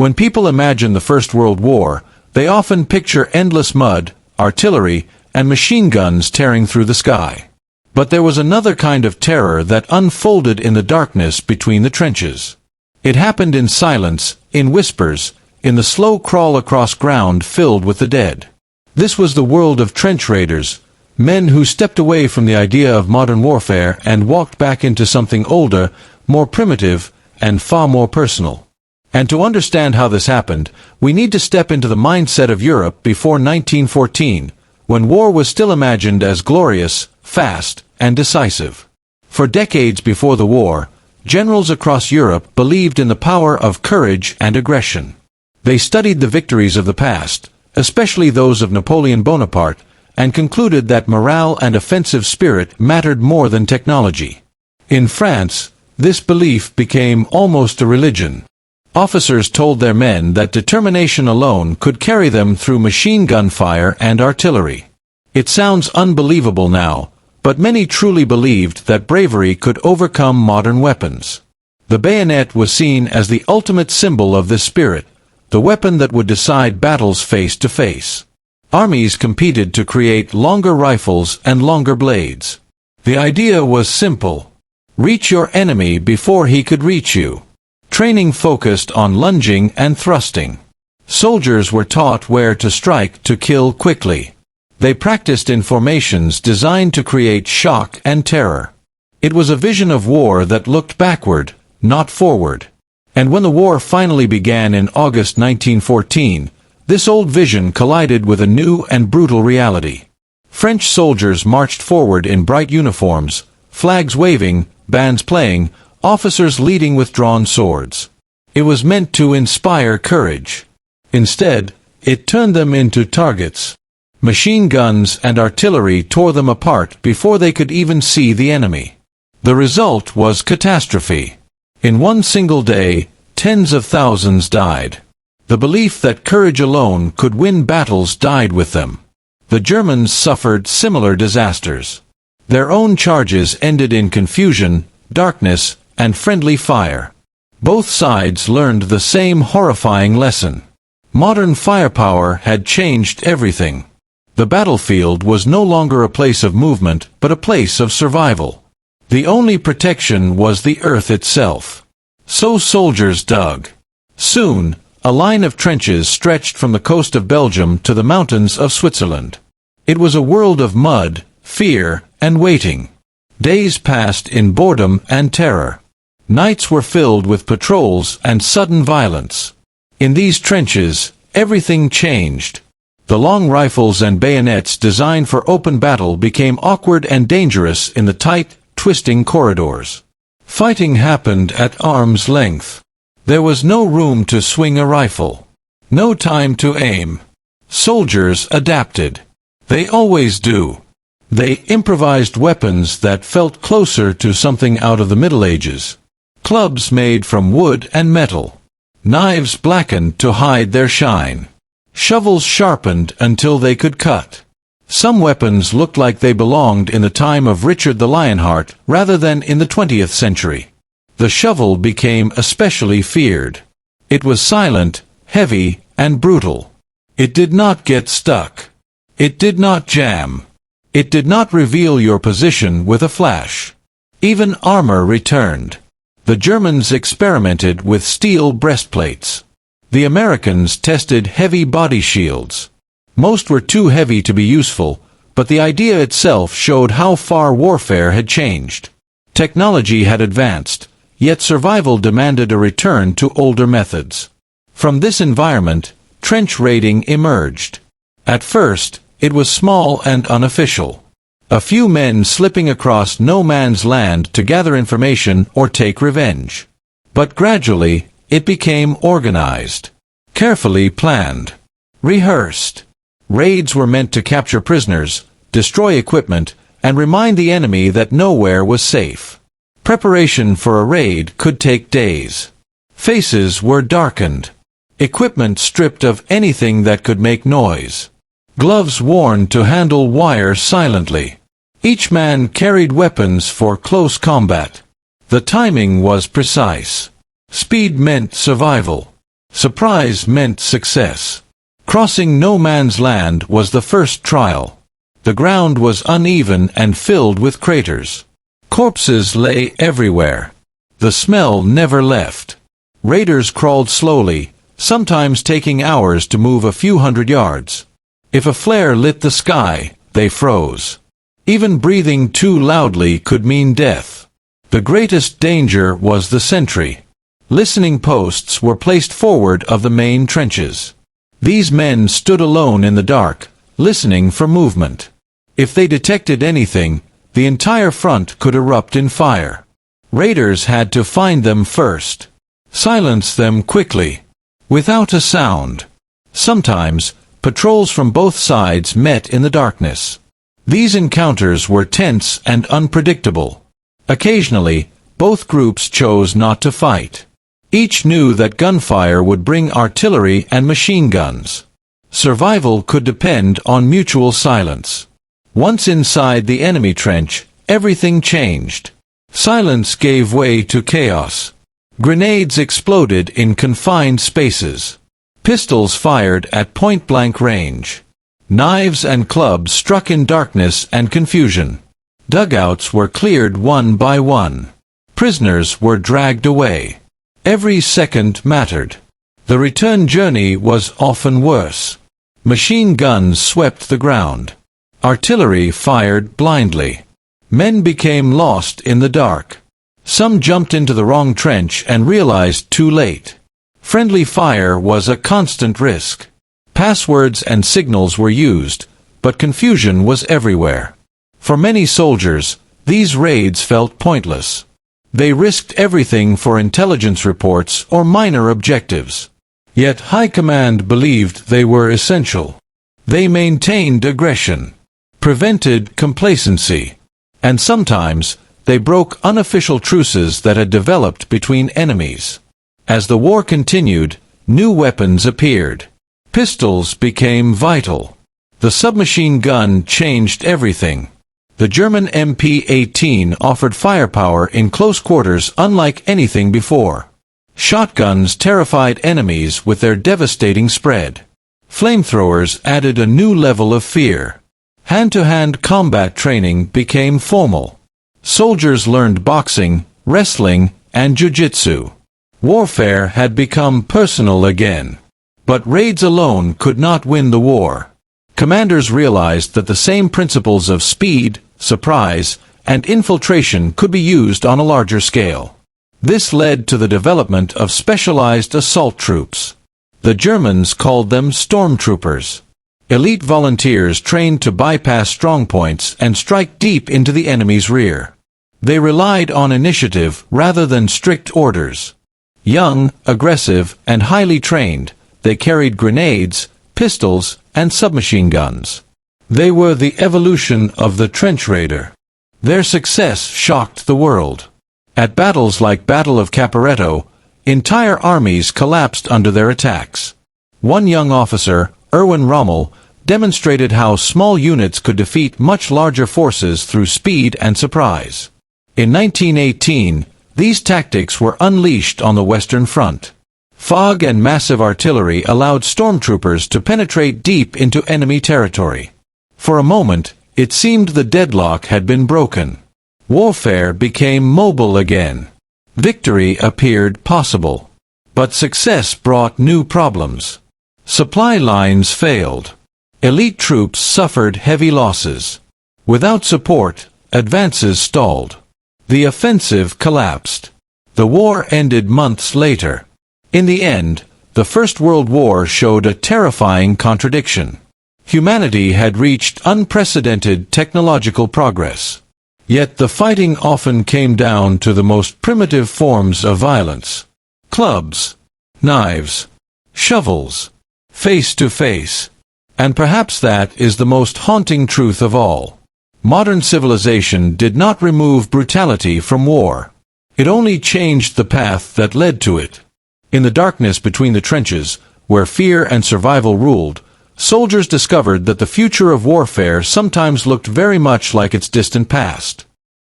When people imagine the First World War, they often picture endless mud, artillery, and machine guns tearing through the sky. But there was another kind of terror that unfolded in the darkness between the trenches. It happened in silence, in whispers, in the slow crawl across ground filled with the dead. This was the world of trench raiders, men who stepped away from the idea of modern warfare and walked back into something older, more primitive, and far more personal. And to understand how this happened, we need to step into the mindset of Europe before 1914, when war was still imagined as glorious, fast, and decisive. For decades before the war, generals across Europe believed in the power of courage and aggression. They studied the victories of the past, especially those of Napoleon Bonaparte, and concluded that morale and offensive spirit mattered more than technology. In France, this belief became almost a religion. Officers told their men that determination alone could carry them through machine gun fire and artillery. It sounds unbelievable now, but many truly believed that bravery could overcome modern weapons. The bayonet was seen as the ultimate symbol of this spirit, the weapon that would decide battles face to face. Armies competed to create longer rifles and longer blades. The idea was simple: reach your enemy before he could reach you. Training focused on lunging and thrusting. Soldiers were taught where to strike to kill quickly. They practiced in formations designed to create shock and terror. It was a vision of war that looked backward, not forward. And when the war finally began in August 1914, this old vision collided with a new and brutal reality. French soldiers marched forward in bright uniforms, flags waving, bands playing, officers leading with drawn swords. It was meant to inspire courage. Instead, it turned them into targets. Machine guns and artillery tore them apart before they could even see the enemy. The result was catastrophe. In one single day, tens of thousands died. The belief that courage alone could win battles died with them. The Germans suffered similar disasters. Their own charges ended in confusion, darkness, and friendly fire. Both sides learned the same horrifying lesson. Modern firepower had changed everything. The battlefield was no longer a place of movement, but a place of survival. The only protection was the earth itself. So soldiers dug. Soon, a line of trenches stretched from the coast of Belgium to the mountains of Switzerland. It was a world of mud, fear, and waiting. Days passed in boredom and terror. Nights were filled with patrols and sudden violence. In these trenches, everything changed. The long rifles and bayonets designed for open battle became awkward and dangerous in the tight, twisting corridors. Fighting happened at arm's length. There was no room to swing a rifle. No time to aim. Soldiers adapted. They always do. They improvised weapons that felt closer to something out of the Middle Ages. Clubs made from wood and metal. Knives blackened to hide their shine. Shovels sharpened until they could cut. Some weapons looked like they belonged in the time of Richard the Lionheart rather than in the 20th century. The shovel became especially feared. It was silent, heavy, and brutal. It did not get stuck. It did not jam. It did not reveal your position with a flash. Even armor returned. The Germans experimented with steel breastplates. The Americans tested heavy body shields. Most were too heavy to be useful, but the idea itself showed how far warfare had changed. Technology had advanced, yet survival demanded a return to older methods. From this environment, trench raiding emerged. At first, it was small and unofficial. A few men slipping across no man's land to gather information or take revenge. But gradually, it became organized. Carefully planned. Rehearsed. Raids were meant to capture prisoners, destroy equipment, and remind the enemy that nowhere was safe. Preparation for a raid could take days. Faces were darkened. Equipment stripped of anything that could make noise. Gloves worn to handle wire silently. Each man carried weapons for close combat. The timing was precise. Speed meant survival. Surprise meant success. Crossing no man's land was the first trial. The ground was uneven and filled with craters. Corpses lay everywhere. The smell never left. Raiders crawled slowly, sometimes taking hours to move a few hundred yards. If a flare lit the sky, they froze. Even breathing too loudly could mean death. The greatest danger was the sentry. Listening posts were placed forward of the main trenches. These men stood alone in the dark, listening for movement. If they detected anything, the entire front could erupt in fire. Raiders had to find them first. Silence them quickly. Without a sound. Sometimes, patrols from both sides met in the darkness. These encounters were tense and unpredictable. Occasionally, both groups chose not to fight. Each knew that gunfire would bring artillery and machine guns. Survival could depend on mutual silence. Once inside the enemy trench, everything changed. Silence gave way to chaos. Grenades exploded in confined spaces. Pistols fired at point-blank range. Knives and clubs struck in darkness and confusion. Dugouts were cleared one by one. Prisoners were dragged away. Every second mattered. The return journey was often worse. Machine guns swept the ground. Artillery fired blindly. Men became lost in the dark. Some jumped into the wrong trench and realized too late. Friendly fire was a constant risk. Passwords and signals were used, but confusion was everywhere. For many soldiers, these raids felt pointless. They risked everything for intelligence reports or minor objectives. Yet High Command believed they were essential. They maintained aggression, prevented complacency, and sometimes they broke unofficial truces that had developed between enemies. As the war continued, new weapons appeared. Pistols became vital. The submachine gun changed everything. The German MP-18 offered firepower in close quarters unlike anything before. Shotguns terrified enemies with their devastating spread. Flamethrowers added a new level of fear. Hand-to-hand combat training became formal. Soldiers learned boxing, wrestling, and jiu-jitsu. Warfare had become personal again. But raids alone could not win the war. Commanders realized that the same principles of speed, surprise, and infiltration could be used on a larger scale. This led to the development of specialized assault troops. The Germans called them stormtroopers. Elite volunteers trained to bypass strongpoints and strike deep into the enemy's rear. They relied on initiative rather than strict orders. Young, aggressive, and highly trained, they carried grenades, pistols, and submachine guns. They were the evolution of the trench raider. Their success shocked the world. At battles like Battle of Caporetto, entire armies collapsed under their attacks. One young officer, Erwin Rommel, demonstrated how small units could defeat much larger forces through speed and surprise. In 1918, these tactics were unleashed on the Western Front. Fog and massive artillery allowed stormtroopers to penetrate deep into enemy territory. For a moment, it seemed the deadlock had been broken. Warfare became mobile again. Victory appeared possible. But success brought new problems. Supply lines failed. Elite troops suffered heavy losses. Without support, advances stalled. The offensive collapsed. The war ended months later. In the end, the First World War showed a terrifying contradiction. Humanity had reached unprecedented technological progress. Yet the fighting often came down to the most primitive forms of violence. Clubs, knives, shovels, face to face. And perhaps that is the most haunting truth of all. Modern civilization did not remove brutality from war. It only changed the path that led to it. In the darkness between the trenches, where fear and survival ruled, soldiers discovered that the future of warfare sometimes looked very much like its distant past.